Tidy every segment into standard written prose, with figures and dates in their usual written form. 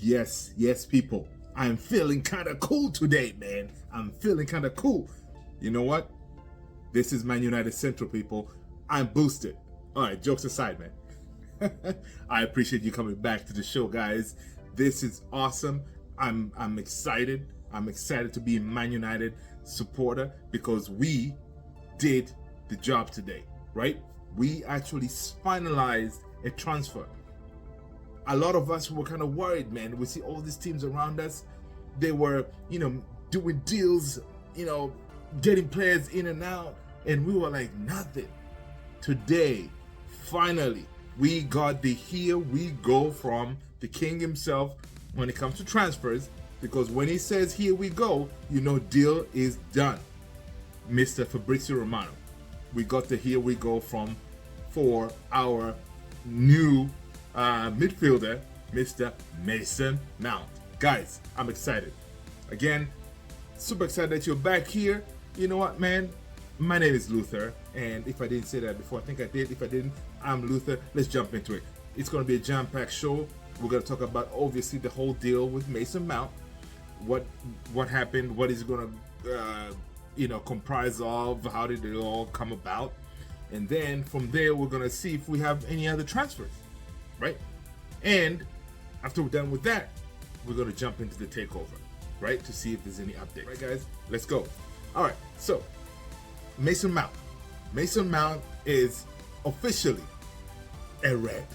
Yes, people. I'm feeling kind of cool today, man. I'm feeling kind of cool. You know what? This is Man United Central, people. I'm boosted. All right, jokes aside, man. I appreciate you coming back to the show, guys. This is awesome. I'm excited. I'm excited to be a Man United supporter because we did the job today, right? We actually finalized a transfer. A lot of us were kind of worried, man. We see all these teams around us. They were, doing deals, getting players in and out. And we were like, nothing. Today, finally, we got the here we go from the king himself when it comes to transfers. Because when he says here we go, deal is done. Mr. Fabrizio Romano. We got the here we go for our new midfielder, Mr. Mason Mount. Guys, I'm excited. Again, super excited that you're back here. You know what, man? My name is Luther, and if I didn't say that before, I think I did. If I didn't, I'm Luther. Let's jump into it. It's going to be a jam-packed show. We're going to talk about, obviously, the whole deal with Mason Mount. What happened? What is it going to, comprise of? How did it all come about? And then from there, we're going to see if we have any other transfers, right? And after we're done with that, we're going to jump into the takeover, right? To see if there's any update. Right, guys? Let's go. All right. So, Mason Mount. Mason Mount is officially a red.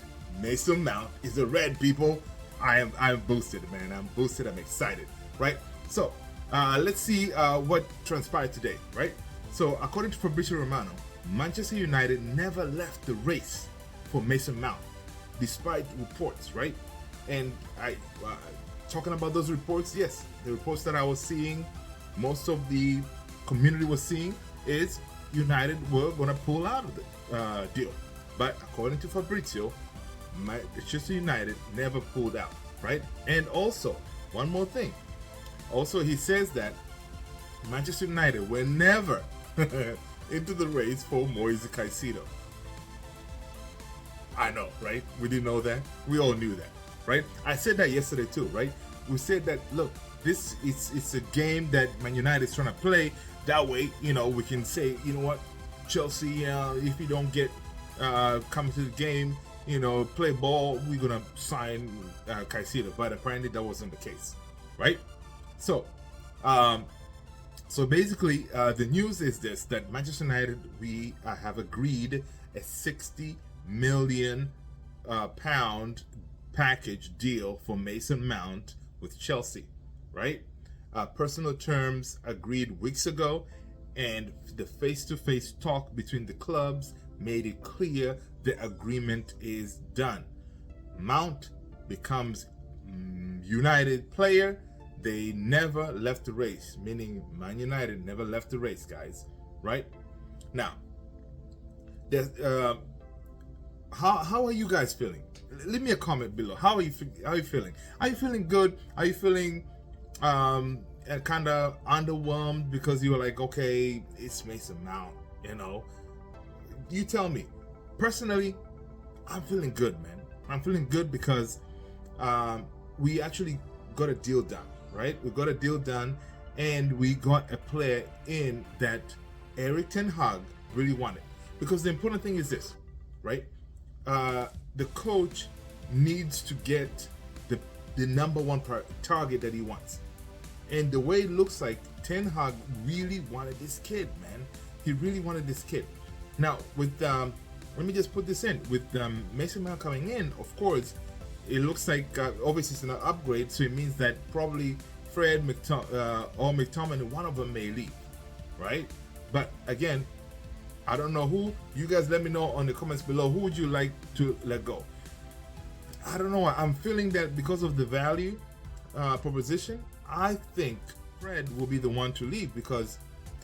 Mason Mount is a red, people. I'm boosted, man. I'm boosted. I'm excited, right? So, let's see what transpired today, right? So, according to Fabrizio Romano, Manchester United never left the race for Mason Mount, despite reports, right? And talking about those reports, yes, the reports that I was seeing, most of the community was seeing is United were going to pull out of the deal. But according to Fabrizio, Manchester United never pulled out, right? And also, one more thing. Also, he says that Manchester United were never into the race for Moise Caicedo. I know, right? We didn't know that. We all knew that, right? I said that yesterday too, right? We said that, look, it's a game that Man United is trying to play. That way, we can say, you know what, Chelsea, if you don't get come to the game, play ball, we're gonna sign Caicedo. But apparently that wasn't the case, right? So, basically, the news is this: that Manchester United, we have agreed a 60 million pound package deal for Mason Mount with Chelsea, right? Personal terms agreed weeks ago, and the face-to-face talk between the clubs made it clear the agreement is done. Mount becomes United player. They never left the race, meaning Man United never left the race, guys, right? Now, how are you guys feeling? Leave me a comment below. How are you feeling? Are you feeling good? Are you feeling kind of underwhelmed because you were like, okay, it's Mason Mount, You tell me. Personally, I'm feeling good, man. I'm feeling good because we actually got a deal done, right? We got a deal done, and we got a player in that Erik ten Hag really wanted. Because the important thing is this, right? The coach needs to get the number one target that he wants. And the way it looks like, Ten Hag really wanted this kid, man. He really wanted this kid. Now, with let me just put this in. With Mason Mount coming in, of course, it looks like obviously it's an upgrade. So it means that probably Fred or McTominay, one of them may leave, right? But again, I don't know who. You guys let me know on the comments below. Who would you like to let go? I don't know. I'm feeling that because of the value proposition, I think Fred will be the one to leave because,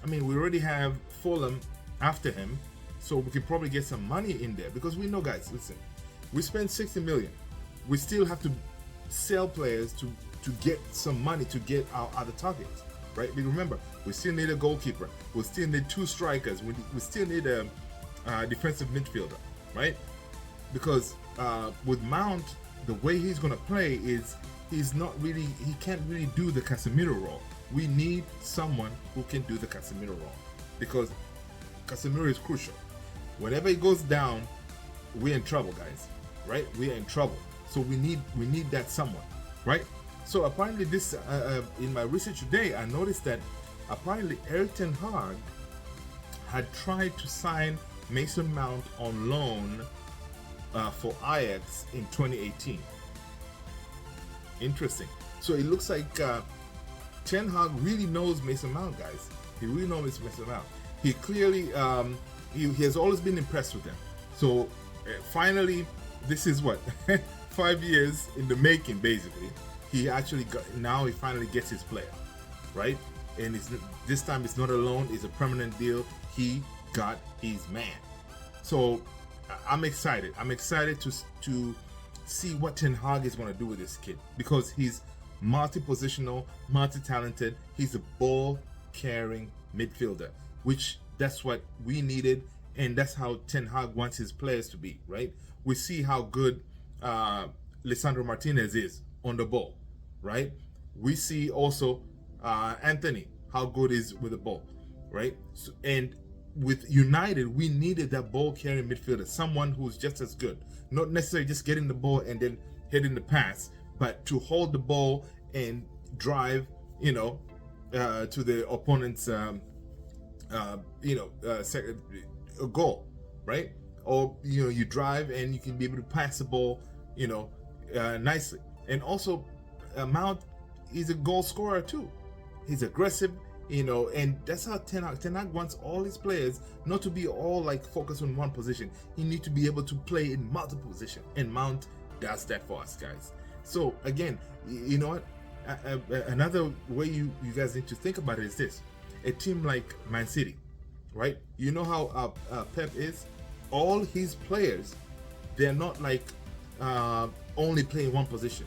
we already have Fulham after him, so we can probably get some money in there because we know, guys, listen, we spent 60 million. We still have to sell players to get some money to get our other targets, right? But remember, we still need a goalkeeper. We still need 2 strikers. We still need a defensive midfielder, right? Because with Mount the way he's gonna play is he can't really do the Casemiro role. We need someone who can do the Casemiro role because Casemiro is crucial. Whenever he goes down, we're in trouble, guys. Right? We are in trouble. So we need that someone, right? So apparently, this in my research today, I noticed that apparently Erik ten Hag had tried to sign Mason Mount on loan for Ajax in 2018. Interesting. So it looks like Ten Hag really knows Mason Mount, guys. He really knows Mason Mount. He clearly he has always been impressed with them. So finally, this is what 5 years in the making, basically. He actually he finally gets his player, right? And this time it's not a loan; it's a permanent deal. He got his man. So I'm excited. I'm excited to see what Ten Hag is going to do with this kid because he's multi-positional, multi-talented. He's a ball-carrying midfielder, which that's what we needed, and that's how Ten Hag wants his players to be, right? We see how good Lisandro Martinez is on the ball, right? We see also Anthony, how good he is with the ball, right? So, and with United, we needed that ball-carrying midfielder, someone who's just as good. Not necessarily just getting the ball and then hitting the pass, but to hold the ball and drive, to the opponent's, a goal, right? Or you drive and you can be able to pass the ball, nicely. And also, Mount is a goal scorer too. He's aggressive, and that's how Ten Hag wants all his players not to be all like focused on one position. He needs to be able to play in multiple positions, and Mount does that for us, guys. So again, you know what? Another way you guys need to think about it is this: a team like Man City, right? You know how Pep is. All his players, they're not like only playing one position,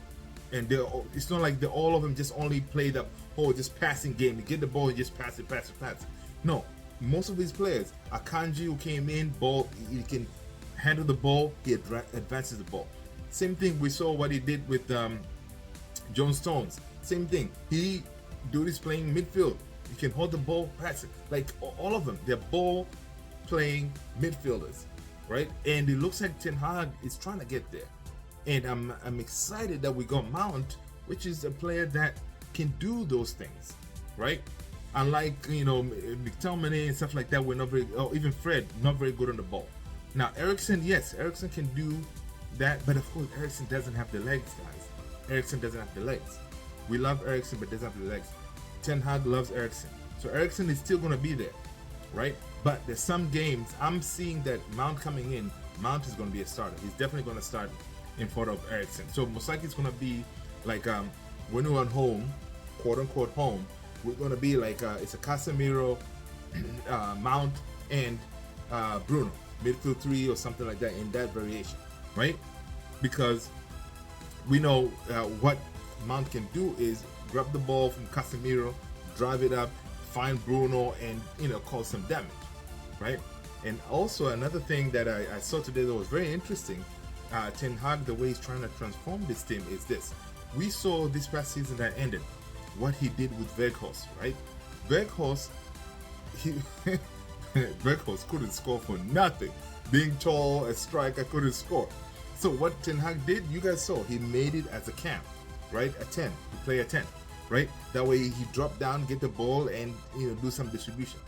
and it's not like all of them just only play the just passing game. You get the ball and just pass it. No, most of these players, Akanji who came in, he can handle the ball, he advances the ball. Same thing, we saw what he did with John Stones. Same thing, he is playing midfield. He can hold the ball, pass it. Like all of them, they're ball playing midfielders, right? And it looks like Ten Hag is trying to get there. And I'm excited that we got Mount, which is a player that can do those things, right? Unlike McTominay and stuff like that, we're not very, or even Fred, not very good on the ball. Now Eriksen, yes, Eriksen can do that, but of course Eriksen doesn't have the legs, guys. Eriksen doesn't have the legs. We love Eriksen, but doesn't have the legs. Ten Hag loves Eriksen, so Eriksen is still going to be there, right? But there's some games I'm seeing that Mount coming in, Mount is going to be a starter. He's definitely going to start in front of Eriksen. So most likely it's going to be like when we're on home, quote unquote home, we're going to be like it's a Casemiro, Mount, and Bruno, midfield three or something like that, in that variation, right? Because we know what Mount can do is grab the ball from Casemiro, drive it up, find Bruno, and cause some damage, right? And also another thing that I saw today that was very interesting, Ten Hag, the way he's trying to transform this team is this. We saw this past season that ended what he did with Weghorst, right? Weghorst couldn't score for nothing. Being tall, a striker, couldn't score. So what Ten Hag did, you guys saw, he made it as a cam, right? A 10, to play a 10, right? That way he dropped down, get the ball, and do some distribution.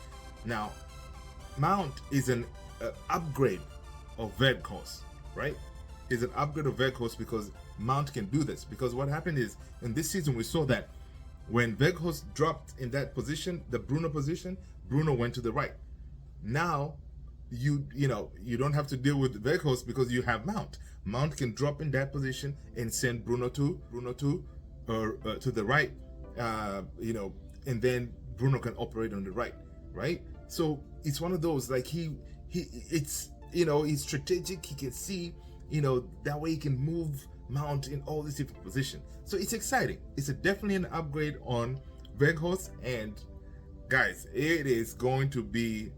Now, Mount is an upgrade of Weghorst, right? Is an upgrade of Weghorst because Mount can do this. Because what happened is, in this season we saw that when Weghorst dropped in that position, the Bruno position, Bruno went to the right. Now you don't have to deal with Weghorst because you have Mount. Mount can drop in that position and send Bruno to the right, and then Bruno can operate on the right. So it's one of those, like he's strategic. He can see, that way he can move Mount in all these different positions. So it's exciting. It's definitely an upgrade on Weghorst, and guys, it is going to be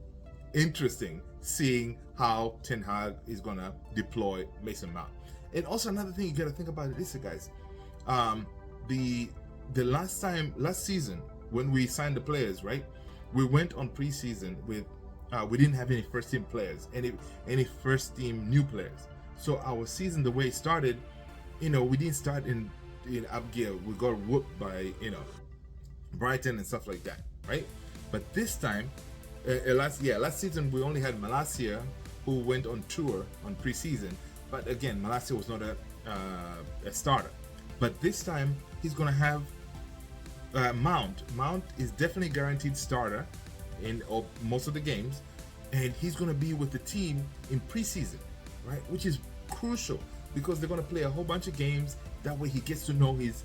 interesting seeing how Ten Hag is gonna deploy Mason Mount. And also another thing you got to think about it is, guys, the last season when we signed the players, right? We went on preseason with we didn't have any first team players, any first team new players. So our season, the way it started, we didn't start in up gear. We got whooped by Brighton and stuff like that, right? But this time, last season we only had Malacia, who went on tour on preseason. But again, Malacia was not a starter. But this time he's gonna have Mount. Mount is definitely guaranteed starter in most of the games, and he's gonna be with the team in preseason, right? Which is crucial because they're gonna play a whole bunch of games. That way he gets to know his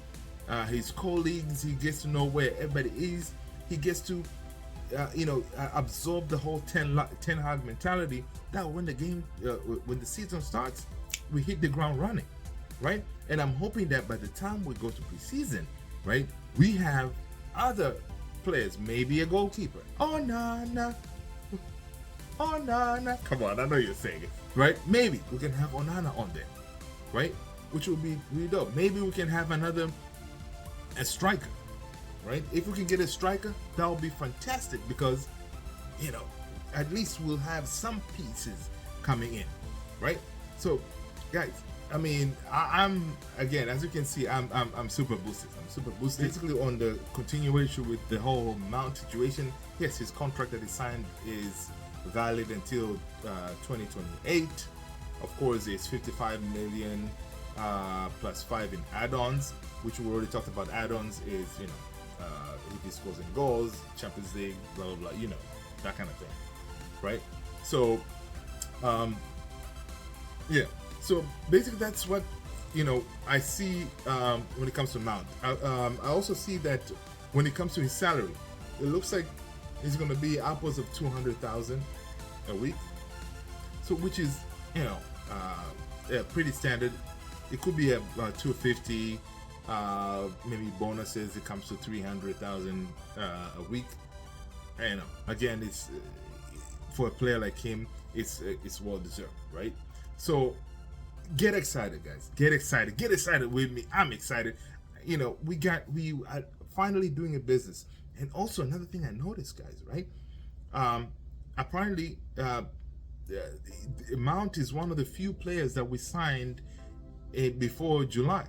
colleagues. He gets to know where everybody is. He gets to absorb the whole Ten Hag mentality. That when the season starts, we hit the ground running, right? And I'm hoping that by the time we go to preseason, right, we have other players, maybe a goalkeeper. Oh nah. Come on, I know you're saying it, right? Maybe we can have Onana on there, right? Which will be really dope. Maybe we can have a striker, right? If we can get a striker, that would be fantastic because, at least we'll have some pieces coming in, right? So, guys, I mean, I'm again, as you can see, I'm super boosted. Basically, on the continuation with the whole Mount situation. Yes, his contract that he signed is valid until 2028. Of course, it's 55 million plus 5 in add-ons, which we already talked about. Add-ons is if he scores in goals, Champions League, blah blah blah, that kind of thing, right? So, yeah. So basically, that's what I see when it comes to Mount. I also see that when it comes to his salary, it looks like he's going to be upwards of 200,000 a week. So which is pretty standard. It could be about 250. Maybe bonuses. It comes to 300,000 a week. And again, it's for a player like him, it's well deserved, right? So. Get excited, guys. Get excited with me. I'm excited. We are finally doing a business. And also another thing I noticed, guys, right? Apparently, Mount is one of the few players that we signed before July.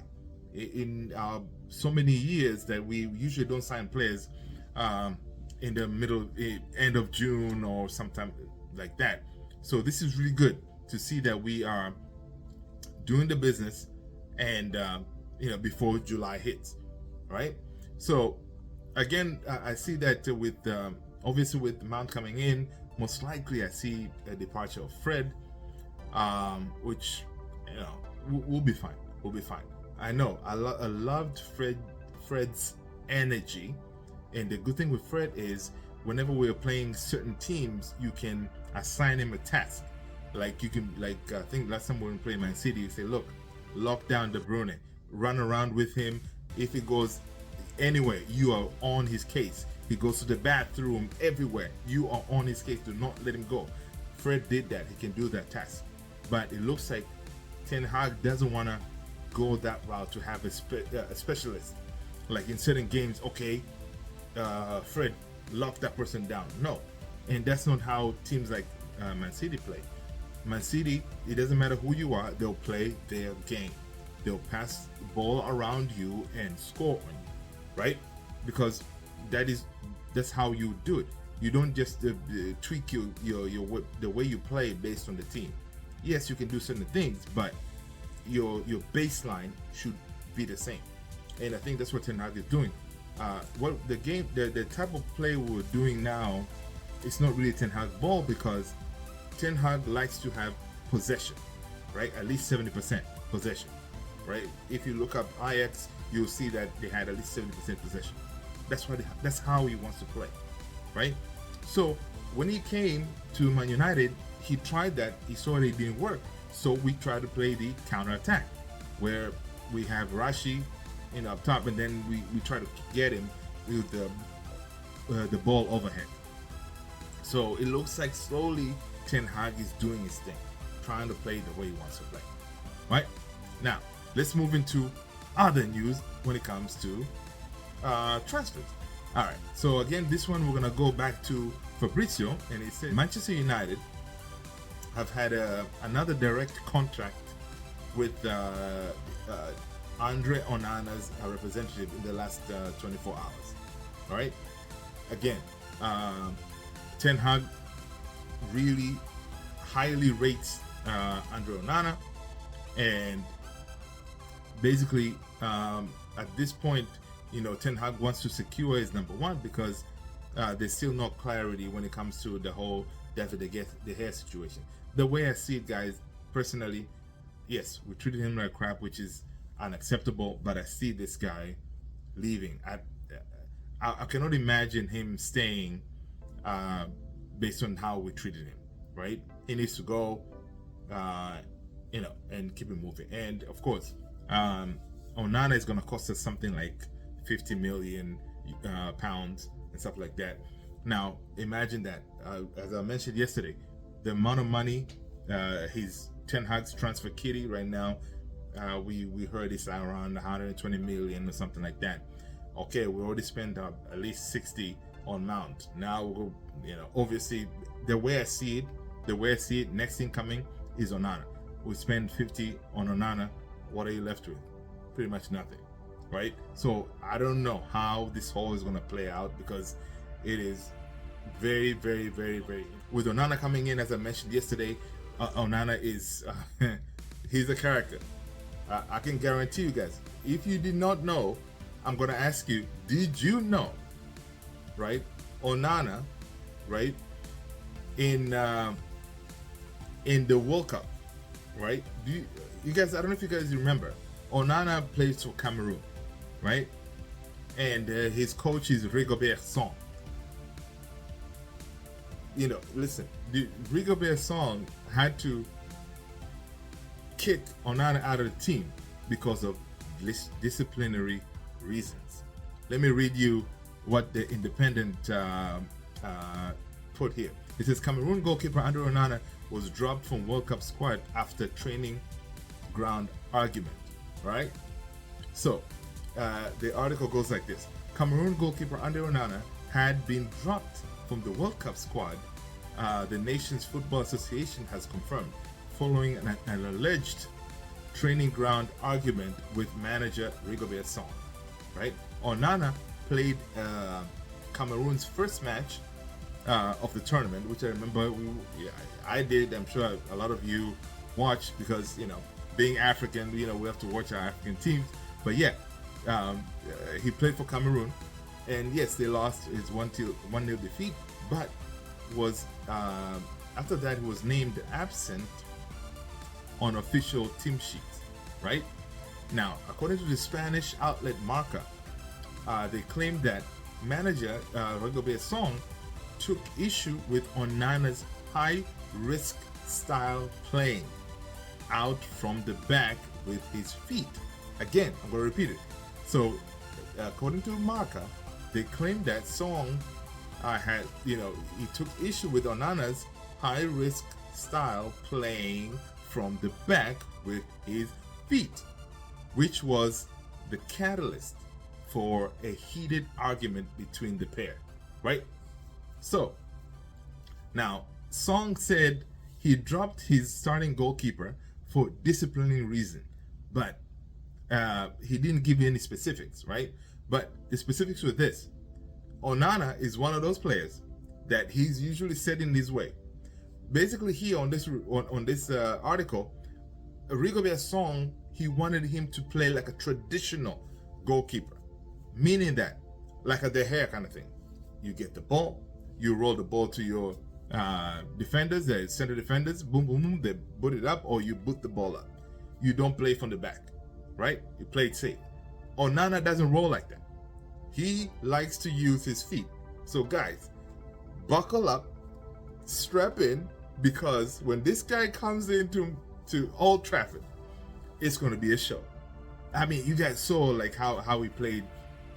In so many years that we usually don't sign players in the end of June or sometime like that. So this is really good to see that we are doing the business and before July hits, right? So again, I see that with obviously with Mount coming in, most likely I see a departure of Fred, which we'll be fine. I know I loved Fred's energy, and the good thing with Fred is whenever we're playing certain teams, you can assign him a task. Like you can, I think last time we were playing Man City, you say, look, lock down De Bruyne, run around with him. If he goes anywhere, you are on his case. He goes to the bathroom, everywhere, you are on his case. Do not let him go. Fred did that. He can do that task. But it looks like Ten Hag doesn't want to go that route to have a specialist. Like in certain games, okay, Fred, lock that person down. No. And that's not how teams like Man City play. Man City, it doesn't matter who you are, they'll play their game. They'll pass the ball around you and score on you, right? Because that's how you do it. You don't just tweak the way you play based on the team. Yes, you can do certain things, but your baseline should be the same. And I think that's what Ten Hag is doing. What the type of play we're doing now, it's not really Ten Hag ball because Ten Hag likes to have possession, right? At least 70% possession, right? If you look up Ajax, you'll see that they had at least 70% possession. That's how he wants to play, right? So when he came to Man United, he tried that. He saw it didn't work. So we tried to play the counter attack, where we have Rashi up top, and then we try to get him with the ball overhead. So it looks like slowly Ten Hag is doing his thing, trying to play the way he wants to play, right? Now, let's move into other news when it comes to transfers. All right, so again, this one we're gonna go back to Fabrizio, and he said Manchester United have had another direct contract with Andre Onana's representative in the last 24 hours. All right, again, Ten Hag really highly rates Andre Onana, and basically at this point, you know, Ten Hag wants to secure his number one because there's still no clarity when it comes to the whole David De Gea situation. The way I see it, guys, personally, yes, we treated him like crap, which is unacceptable, but I see this guy leaving. I cannot imagine him staying based on how we treated him, right? He needs to go, you know, and keep it moving. And of course, Onana is going to cost us something like 50 million pounds and stuff like that. Now, imagine that. As I mentioned yesterday, the amount of money his Ten Hag's transfer kitty right now, we heard it's around 120 million or something like that. Okay, we already spent at least 60 on Mount. Now, you know, obviously, the way I see it, next thing coming is Onana. We spend 50 on Onana. What are you left with? Pretty much nothing, right? So I don't know how this whole is going to play out, because it is very, very, very, very. With Onana coming in, as I mentioned yesterday, Onana is he's a character. I can guarantee you guys, if you did not know, I'm going to ask you, did you know, right? Onana, right, in the World Cup, right? You guys, I don't know if you guys remember, Onana plays for Cameroon, right? And his coach is Rigobert Song. You know, listen, Rigobert Song had to kick Onana out of the team because of disciplinary reasons. Let me read you what the Independent put here. It says Cameroon goalkeeper Andre Onana was dropped from World Cup squad after training ground argument. Right? So the article goes like this: Cameroon goalkeeper Andre Onana had been dropped from the World Cup squad. The nation's football association has confirmed, following an alleged training ground argument with manager Rigobert Song. Right? Onana played Cameroon's first match of the tournament, which I remember I did. I'm sure a lot of you watched, because, you know, being African, you know, we have to watch our African teams. But yeah, he played for Cameroon, and yes, they lost his 1-0 defeat, but was after that he was named absent on official team sheets. Right? Now, according to the Spanish outlet Marca, they claimed that manager Rigobert Song took issue with Onana's high-risk style playing out from the back with his feet. Again, I'm going to repeat it. So, according to Marca, they claimed that Song had, you know, he took issue with Onana's high-risk style playing from the back with his feet, which was the catalyst for a heated argument between the pair, right? So, now, Song said he dropped his starting goalkeeper for disciplining reason, but he didn't give you any specifics, right? But the specifics were this: Onana is one of those players that he's usually set in his way. Basically, here on this article, Rigobert Song, he wanted him to play like a traditional goalkeeper, meaning that like a De Gea kind of thing. You get the ball, you roll the ball to your defenders, the center defenders, boom, boom, boom, they boot it up, or you boot the ball up. You don't play from the back, right? You play it safe. Onana doesn't roll like that. He likes to use his feet. So guys, buckle up, strap in, because when this guy comes into Old Trafford, it's going to be a show. I mean, you guys saw like how he played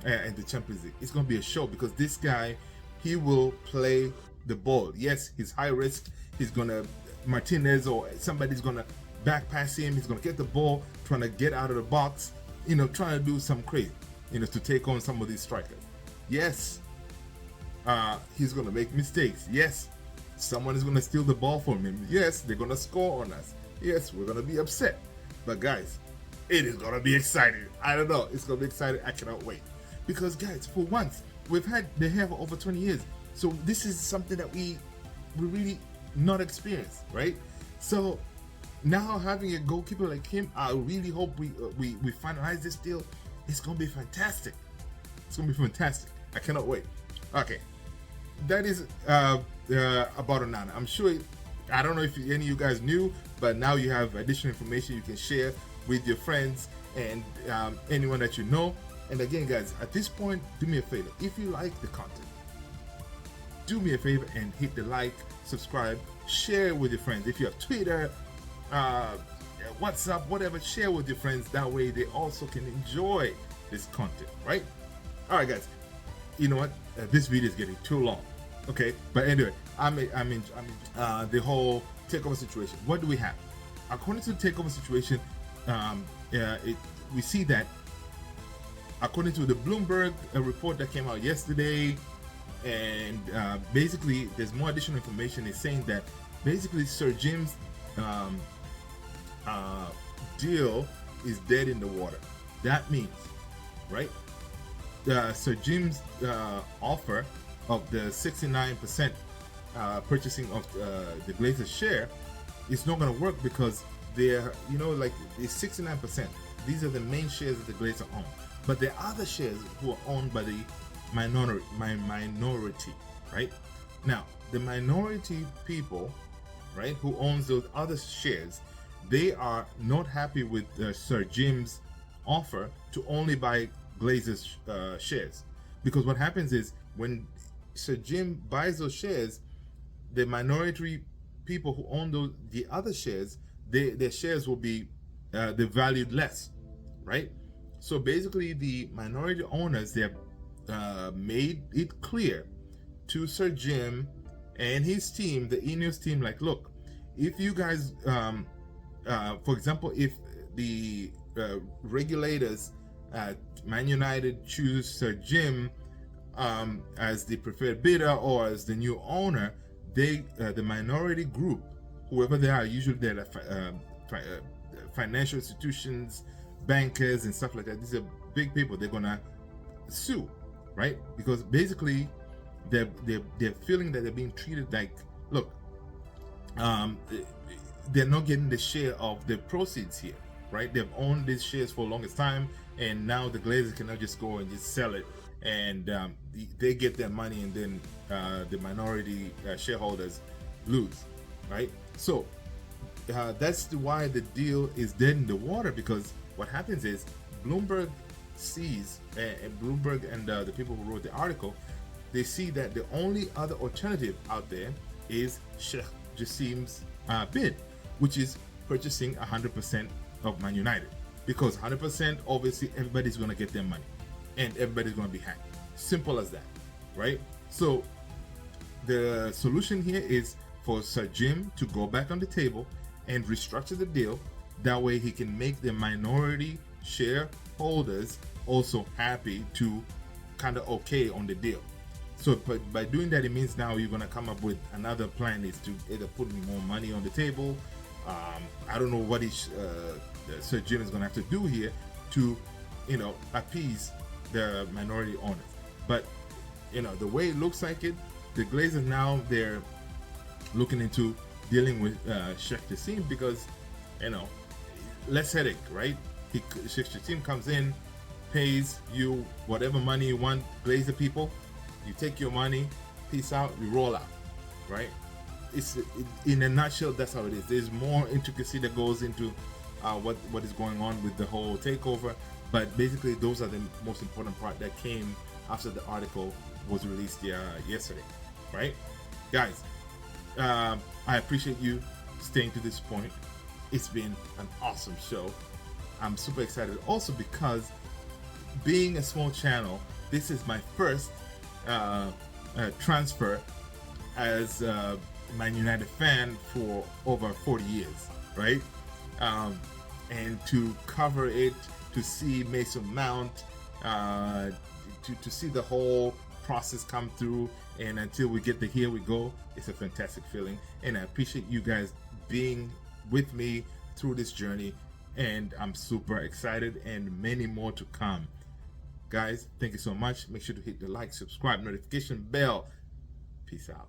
in the Champions League. It's going to be a show, because this guy, he will play the ball. Yes, he's high risk. He's going to Martinez or somebody's gonna back pass him. He's gonna get the ball, trying to get out of the box, trying to do some crazy, to take on some of these strikers. Yes, he's gonna make mistakes. Yes, someone is gonna steal the ball from him. Yes, they're gonna score on us. Yes, we're gonna be upset. But guys, it is gonna be exciting. I don't know. It's gonna be exciting. I cannot wait. Because guys, for once, they have over 20 years. So this is something that we really not experienced, right? So now having a goalkeeper like him, I really hope we finalize this deal. It's gonna be fantastic. It's gonna be fantastic. I cannot wait. Okay, that is about Onana. I'm sure. I don't know if any of you guys knew, but now you have additional information you can share with your friends and anyone that you know. And again, guys, at this point, do me a favor. If you like the content, do me a favor and hit the like, subscribe, share it with your friends. If you have Twitter, WhatsApp, whatever, share with your friends. That way they also can enjoy this content, right? All right, guys. You know what? This video is getting too long. Okay, but anyway, I'm in the whole takeover situation. What do we have? According to the takeover situation, we see that according to the Bloomberg report that came out yesterday, and basically there's more additional information. It's saying that basically Sir Jim's deal is dead in the water. That means, right? Sir Jim's offer of the 69% purchasing of the Glazers share is not going to work because they're, like the 69%. These are the main shares that the Glazers own. But there are other shares who are owned by the minority, right? Now, the minority people, right, who owns those other shares, they are not happy with Sir Jim's offer to only buy Glazers shares. Because what happens is when Sir Jim buys those shares, the minority people who own the other shares, their shares will be they're valued less, right? So basically, the minority owners, they have made it clear to Sir Jim and his team, the Ineos team, like, look, if you guys, for example, if the regulators at Man United choose Sir Jim as the preferred bidder or as the new owner, they, the minority group, whoever they are, usually they're financial institutions, bankers and stuff like that. These are big people. They're gonna sue, right? Because basically they're feeling that they're being treated like, look, they're not getting the share of the proceeds here, right? They've owned these shares for the longest time, and now the Glazers cannot just go and just sell it, and they get their money, and then the minority shareholders lose, right? So that's why the deal is dead in the water, because what happens is Bloomberg sees, and Bloomberg and the people who wrote the article, they see that the only other alternative out there is Sheikh Jassim's bid, which is purchasing 100% of Man United. Because 100%, obviously, everybody's going to get their money and everybody's going to be happy. Simple as that, right? So the solution here is for Sir Jim to go back on the table and restructure the deal. That way he can make the minority shareholders also happy to kind of okay on the deal. So by doing that, it means now you're going to come up with another plan, is to either put more money on the table. I don't know what Sir Jim is going to have to do here to, appease the minority owners. But, the way it looks like it, the Glazers now, they're looking into dealing with Sheikh Jassim because, less headache, right? Sheikh Jassim comes in, pays you whatever money you want, Glazer people. You take your money, peace out, you roll out, right? In a nutshell, that's how it is. There's more intricacy that goes into what is going on with the whole takeover, but basically those are the most important part that came after the article was released yesterday, right? Guys, I appreciate you staying to this point. It's been an awesome show. I'm super excited also because being a small channel, this is my first transfer as Man United fan for over 40 years, right? And to cover it, to see Mason Mount, to see the whole process come through, and until we get the here we go, it's a fantastic feeling. And I appreciate you guys being with me through this journey, and I'm super excited, and many more to come. Guys, thank you so much. Make sure to hit the like, subscribe, notification bell. Peace out.